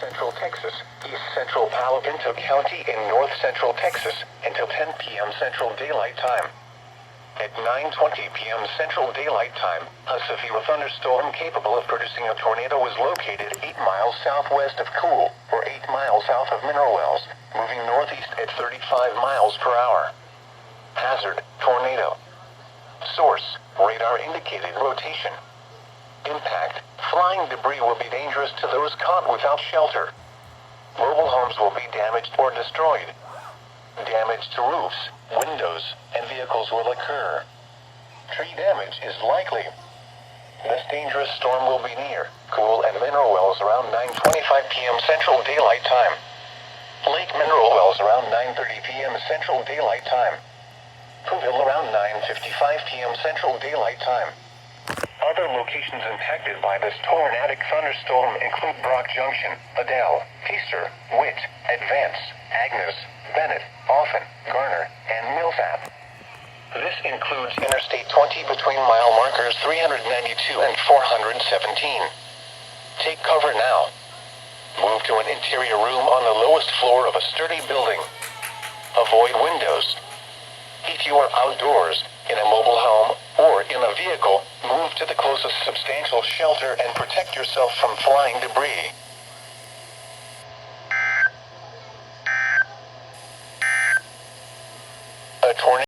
Central Texas, East Central Palo Pinto County in North Central Texas until 10 p.m. Central Daylight Time. At 9:20 p.m. Central Daylight Time, a severe thunderstorm capable of producing a tornado was located 8 miles southwest of Cool, or 8 miles south of Mineral Wells, moving northeast at 35 miles per hour. Hazard, tornado. Source, radar indicated rotation. Impact, flying debris will be dangerous to those caught without shelter. Mobile homes will be damaged or destroyed. Damage to roofs, windows, and vehicles will occur. Tree damage is likely. This dangerous storm will be near Cool and Mineral Wells around 9:25 p.m. Central Daylight Time. Lake Mineral Wells around 9:30 p.m. Central Daylight Time. Pooville around 9:55 p.m. Central Daylight Time. Other locations impacted by this tornadic thunderstorm include Brock Junction, Adele, Pacer, Witt, Advance, Agnes, Bennett, Often, Garner, and Millsap. This includes Interstate 20 between mile markers 392 and 417. Take cover now. Move to an interior room on the lowest floor of a sturdy building. Avoid windows. If you are outdoors, in a mobile home, or in a vehicle, move to the closest substantial shelter and protect yourself from flying debris.